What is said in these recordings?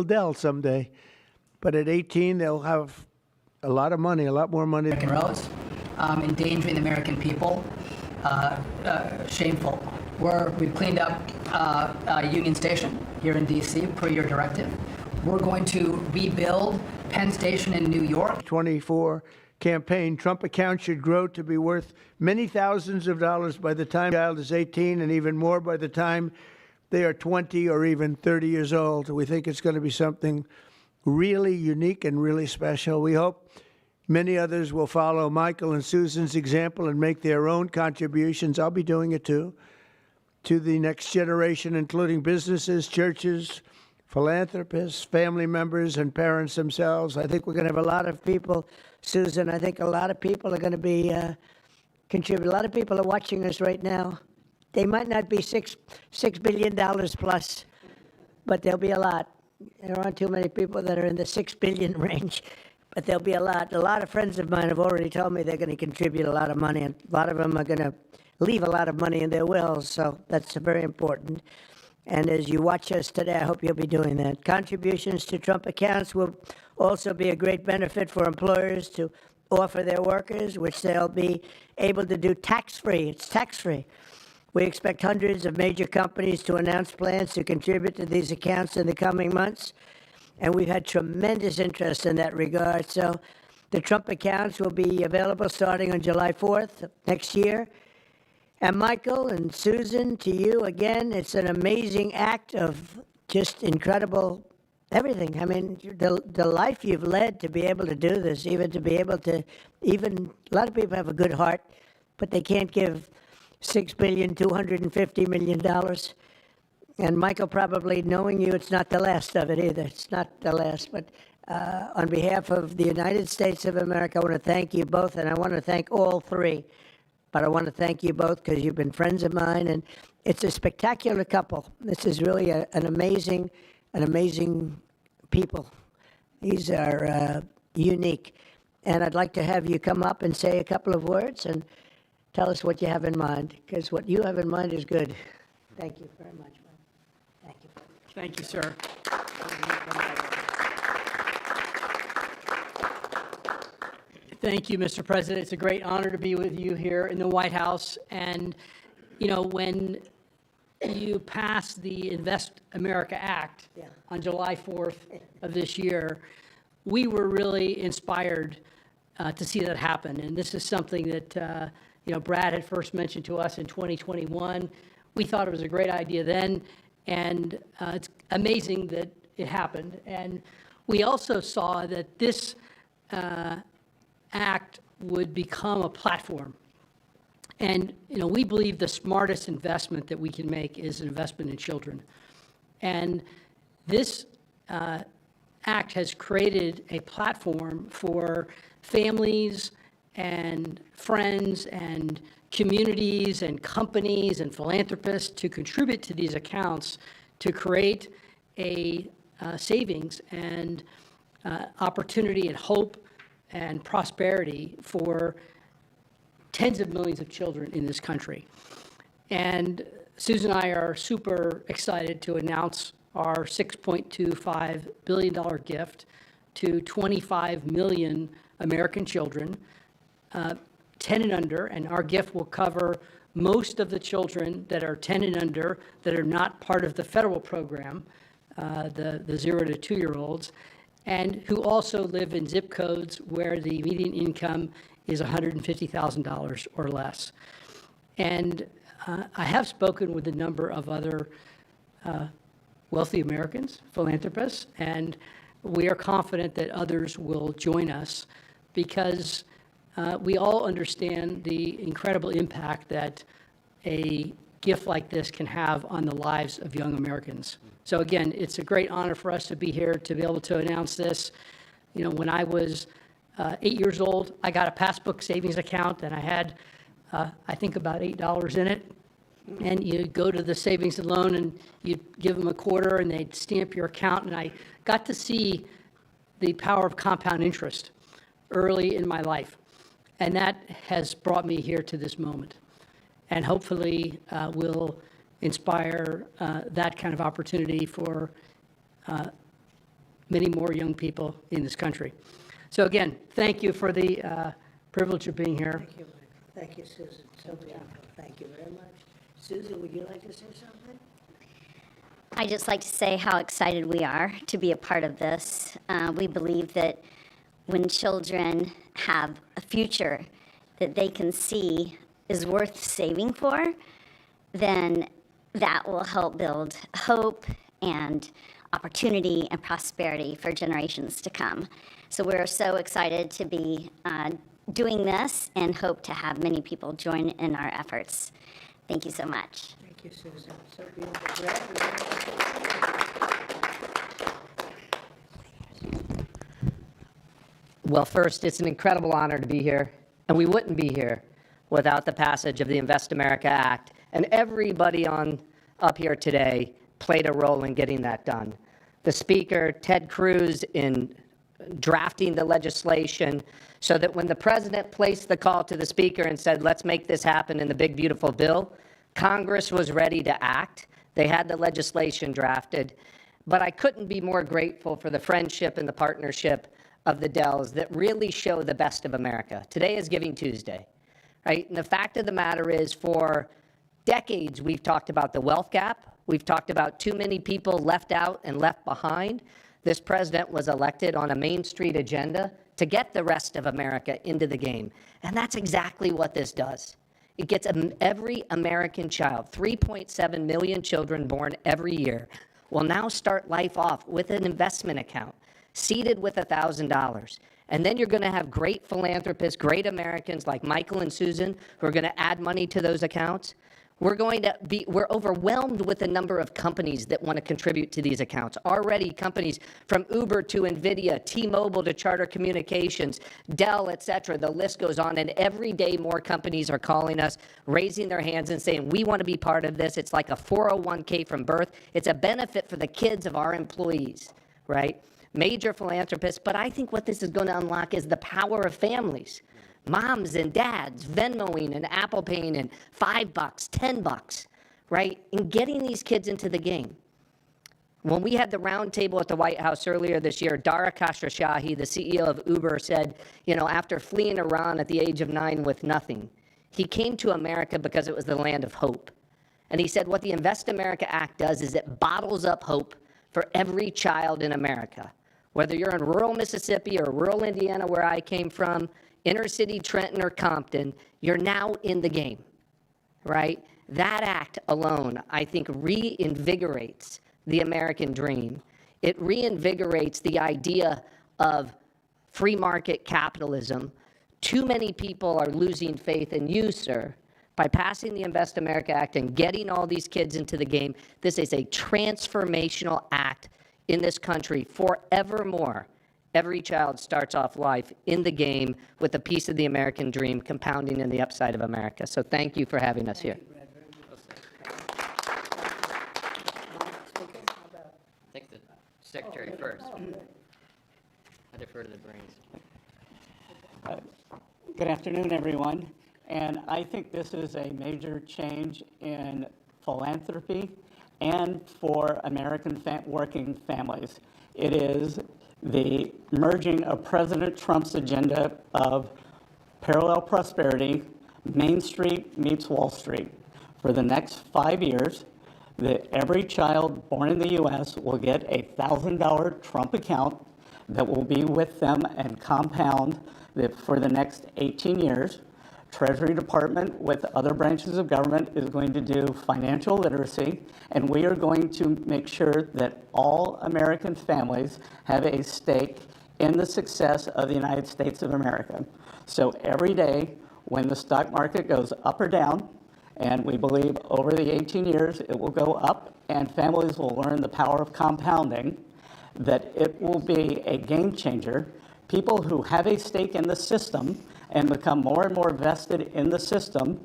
Dell someday. But at 18, they'll have a lot of money, a lot more money. American roads, endangering the American people, shameful. We've cleaned up Union Station here in D.C. per your directive. We're going to rebuild Penn Station in New York. 24 campaign, Trump accounts should grow to be worth many thousands of dollars by the time the child is 18 and even more by the time they are 20 or even 30 years old. We think it's going to be something really unique and really special. We hope many others will follow Michael and Susan's example and make their own contributions. I'll be doing it too, to the next generation, including businesses, churches, philanthropists, family members, and parents themselves. I think we're going to have a lot of people, Susan, I think a lot of people are going to be contributing. A lot of people are watching us right now. They might not be $6 billion plus, but there'll be a lot. There aren't too many people that are in the 6 billion range, but there'll be a lot. A lot of friends of mine have already told me they're going to contribute a lot of money, and a lot of them are going to leave a lot of money in their wills, so that's very important. And as you watch us today, I hope you'll be doing that. Contributions to Trump accounts will also be a great benefit for employers to offer their workers, which they'll be able to do tax-free. It's tax-free. We expect hundreds of major companies to announce plans to contribute to these accounts in the coming months, and we've had tremendous interest in that regard. So the Trump accounts will be available starting on July 4th next year. And Michael and Susan, to you again, it's an amazing act of just incredible everything. I mean, the life you've led to be able to do this, even to be able to, even a lot of people have a good heart, but they can't give $6.25 billion. And Michael, probably knowing you, it's not the last of it either. It's not the last. But on behalf of the United States of America, I want to thank you both, and I want to thank all three. But I want to thank you both because you've been friends of mine, and it's a spectacular couple. This is really an amazing people. These are unique. And I'd like to have you come up and say a couple of words and tell us what you have in mind, because what you have in mind is good. Thank you very much, man. Thank you. Thank you, sir. Thank you, Mr. President. It's a great honor to be with you here in the White House. And, you know, when you passed the Invest America Act on July 4th of this year, we were really inspired to see that happen. And this is something that, you know, Brad had first mentioned to us in 2021. We thought it was a great idea then, and it's amazing that it happened. And we also saw that this act would become a platform. And, you know, we believe the smartest investment that we can make is an investment in children. And this act has created a platform for families and friends and communities and companies and philanthropists to contribute to these accounts to create a savings and opportunity and hope and prosperity for tens of millions of children in this country. And Susan and I are super excited to announce our $6.25 billion gift to 25 million American children, 10 and under, and our gift will cover most of the children that are 10 and under that are not part of the federal program, the 0 to 2-year-olds, and who also live in zip codes where the median income is $150,000 or less. And I have spoken with a number of other wealthy Americans, philanthropists, and we are confident that others will join us because we all understand the incredible impact that a gift like this can have on the lives of young Americans. So again, it's a great honor for us to be here to be able to announce this. You know, when I was 8 years old, I got a passbook savings account, and I had, I think, about $8 in it. And you go to the savings and loan, and you give them a quarter, and they'd stamp your account. And I got to see the power of compound interest early in my life. And that has brought me here to this moment. And hopefully will inspire that kind of opportunity for many more young people in this country. So again, thank you for the privilege of being here. Thank you, Mike. Thank you, Susan. So beautiful. Thank you very much. Susan, would you like to say something? I'd just like to say how excited we are to be a part of this. We believe that when children have a future that they can see is worth saving for, then that will help build hope and opportunity and prosperity for generations to come. So we're so excited to be doing this and hope to have many people join in our efforts. Thank you so much. Thank you, Susan. So beautiful. Brad, Well, first, it's an incredible honor to be here, and we wouldn't be here without the passage of the Invest America Act, and everybody up here today played a role in getting that done. The Speaker, Ted Cruz, in drafting the legislation so that when the President placed the call to the Speaker and said, let's make this happen in the big, beautiful bill, Congress was ready to act. They had the legislation drafted. But I couldn't be more grateful for the friendship and the partnership of the Dells that really show the best of America. Today is Giving Tuesday, right? And the fact of the matter is, for decades, we've talked about the wealth gap. We've talked about too many people left out and left behind. This president was elected on a Main Street agenda to get the rest of America into the game. And that's exactly what this does. It gets every American child, 3.7 million children born every year, will now start life off with an investment account, seeded with $1,000. And then you're going to have great philanthropists, great Americans like Michael and Susan who are going to add money to those accounts. We're overwhelmed with the number of companies that want to contribute to these accounts. Already companies from Uber to NVIDIA, T-Mobile to Charter Communications, Dell, et cetera, the list goes on. And every day more companies are calling us, raising their hands and saying, we want to be part of this. It's like a 401k from birth. It's a benefit for the kids of our employees, right? Major philanthropists. But I think what this is going to unlock is the power of families. Moms and dads Venmoing and Apple Paying and $5, $10, right? And getting these kids into the game. When we had the roundtable at the White House earlier this year, Dara Khosrowshahi, the CEO of Uber, said, after fleeing Iran at the age of 9 with nothing, he came to America because it was the land of hope. And he said what the Invest America Act does is it bottles up hope for every child in America. Whether you're in rural Mississippi or rural Indiana, where I came from, inner city Trenton or Compton, you're now in the game, right? That act alone, I think, reinvigorates the American dream. It reinvigorates the idea of free market capitalism. Too many people are losing faith in you, sir. By passing the Invest America Act and getting all these kids into the game, this is a transformational act in this country forevermore. Every child starts off life in the game with a piece of the American dream compounding in the upside of America. So thank you for having us here. Thank the secretary first. I defer to the brains. Good afternoon, everyone. And I think this is a major change in philanthropy and for American working families. It is the merging of President Trump's agenda of parallel prosperity, Main Street meets Wall Street. For the next 5 years, every child born in the U.S. will get a $1,000 Trump account that will be with them and compound for the next 18 years. Treasury Department with other branches of government is going to do financial literacy, and we are going to make sure that all American families have a stake in the success of the United States of America. So every day when the stock market goes up or down, and we believe over the 18 years it will go up and families will learn the power of compounding, that it will be a game changer. People who have a stake in the system and become more and more vested in the system,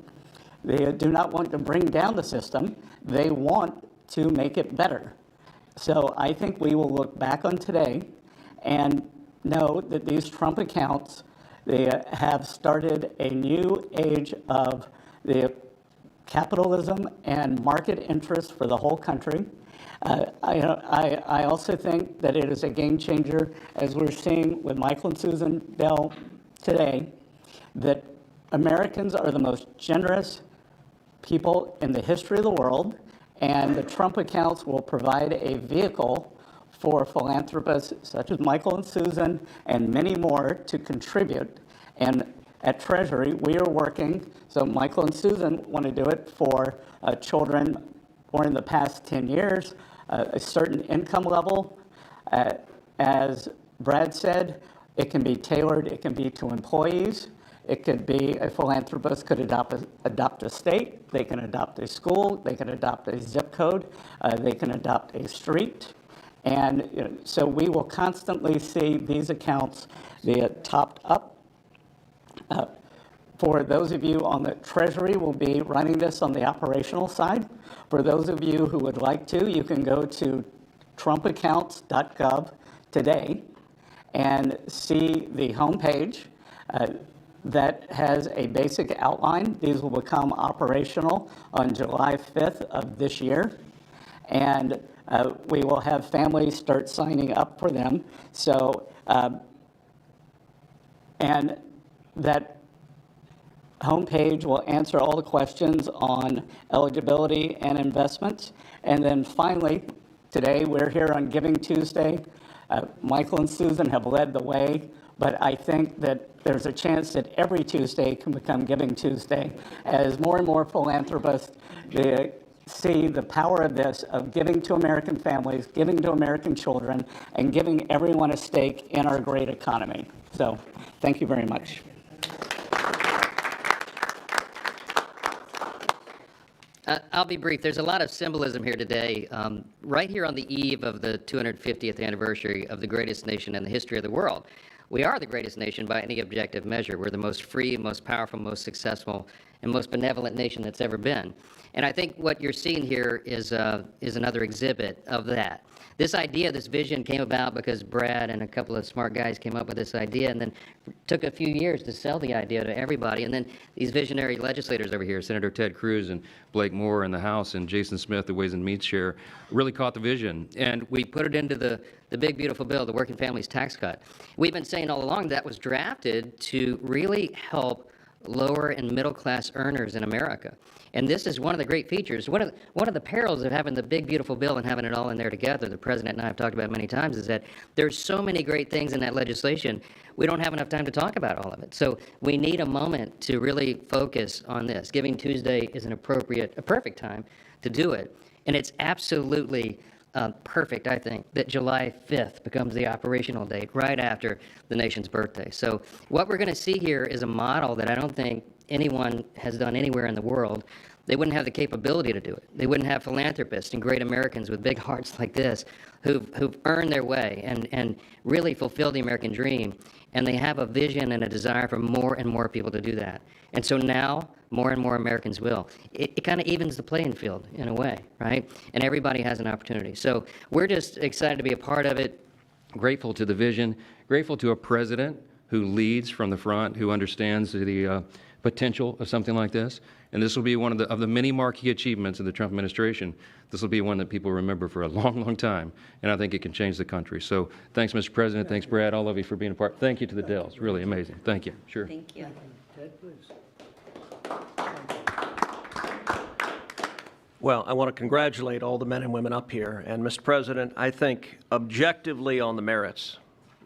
they do not want to bring down the system, they want to make it better. So I think we will look back on today and know that these Trump accounts, they have started a new age of the capitalism and market interest for the whole country. I also think that it is a game changer, as we're seeing with Michael and Susan Bell today, that Americans are the most generous people in the history of the world, and the Trump accounts will provide a vehicle for philanthropists such as Michael and Susan and many more to contribute. And at Treasury, we are working, so Michael and Susan want to do it for children born in the past 10 years, a certain income level. As Brad said, it can be tailored, it can be to employees. It could be a philanthropist could adopt a state, they can adopt a school, they can adopt a zip code, they can adopt a street. And so we will constantly see these accounts be topped up. For those of you on the Treasury, we'll be running this on the operational side. For those of you who would like to, you can go to trumpaccounts.gov today and see the homepage that has a basic outline. These will become operational on July 5th of this year. And we will have families start signing up for them. So, and that homepage will answer all the questions on eligibility and investments. And then finally, today we're here on Giving Tuesday. Michael and Susan have led the way, but I think that there's a chance that every Tuesday can become Giving Tuesday as more and more philanthropists see the power of this, of giving to American families, giving to American children, and giving everyone a stake in our great economy. So thank you very much. I'll be brief. There's a lot of symbolism here today. Right here on the eve of the 250th anniversary of the greatest nation in the history of the world. We are the greatest nation by any objective measure. We're the most free, most powerful, most successful, and most benevolent nation that's ever been. And I think what you're seeing here is another exhibit of that. This idea, this vision came about because Brad and a couple of smart guys came up with this idea, and then took a few years to sell the idea to everybody. And then these visionary legislators over here, Senator Ted Cruz and Blake Moore in the House and Jason Smith, the Ways and Means Chair, really caught the vision. And we put it into the big, beautiful bill, the Working Families Tax Cut. We've been saying all along that was drafted to really help lower and middle class earners in America. And this is one of the great features. One of the perils of having the big, beautiful bill and having it all in there together, the President and I have talked about many times, is that there's so many great things in that legislation, we don't have enough time to talk about all of it. So we need a moment to really focus on this. Giving Tuesday is a perfect time to do it. And it's absolutely perfect, I think, that July 5th becomes the operational date right after the nation's birthday. So what we're going to see here is a model that I don't think anyone has done anywhere in the world. They wouldn't have the capability to do it. They wouldn't have philanthropists and great Americans with big hearts like this who've earned their way and really fulfilled the American dream. And they have a vision and a desire for more and more people to do that. And so now, more and more Americans will. It kind of evens the playing field in a way, right? And everybody has an opportunity. So we're just excited to be a part of it, grateful to the vision, grateful to a president who leads from the front, who understands the potential of something like this. And this will be one of the many marquee achievements of the Trump administration. This will be one that people remember for a long, long time. And I think it can change the country. So thanks, Mr. President. Thanks, Brad, all of you for being a part. Thank you to the Dells. Really amazing. Thank you. Sure. Thank you. Ted, please. Well, I want to congratulate all the men and women up here. And, Mr. President, I think objectively on the merits,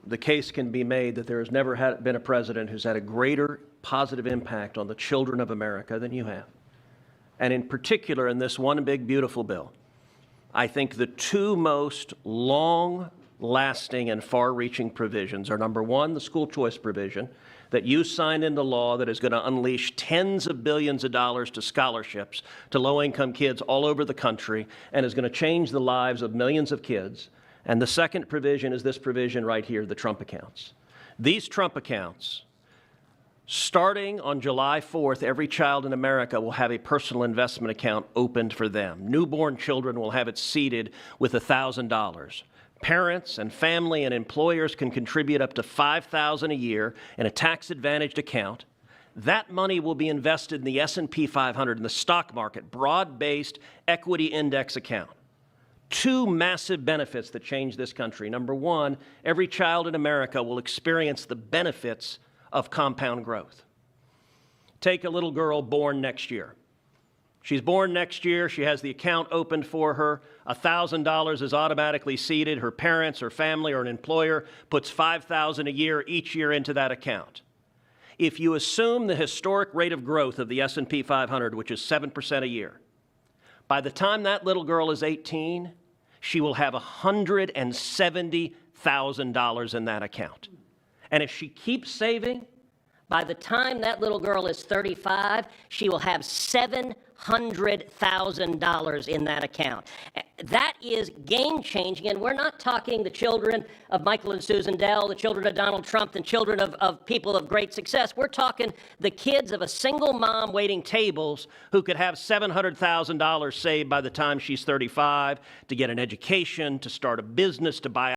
the case can be made that there has never been a president who's had a greater positive impact on the children of America than you have. And in particular, in this one big, beautiful bill, I think the two most long-lasting and far-reaching provisions are, number one, the school choice provision that you signed into law that is going to unleash tens of billions of dollars to scholarships to low-income kids all over the country and is going to change the lives of millions of kids. And the second provision is this provision right here, the Trump accounts. These Trump accounts, starting on July 4th, every child in America will have a personal investment account opened for them. Newborn children will have it seeded with $1,000. Parents and family and employers can contribute up to $5,000 a year in a tax-advantaged account. That money will be invested in the S&P 500 in the stock market, broad-based equity index account. two massive benefits that change this country. Number one, every child in America will experience the benefits of compound growth. Take a little girl born next year. She's born next year. She has the account opened for her. $1,000 is automatically seeded. Her parents or family or an employer puts $5,000 a year each year into that account. If you assume the historic rate of growth of the S&P 500, which is 7% a year, by the time that little girl is 18, she will have $170,000 in that account. And if she keeps saving, by the time that little girl is 35, she will have $700,000 in that account. That is game-changing, and we're not talking the children of Michael and Susan Dell, the children of Donald Trump, the children of people of great success. We're talking the kids of a single mom waiting tables who could have $700,000 saved by the time she's 35 to get an education, to start a business, to buy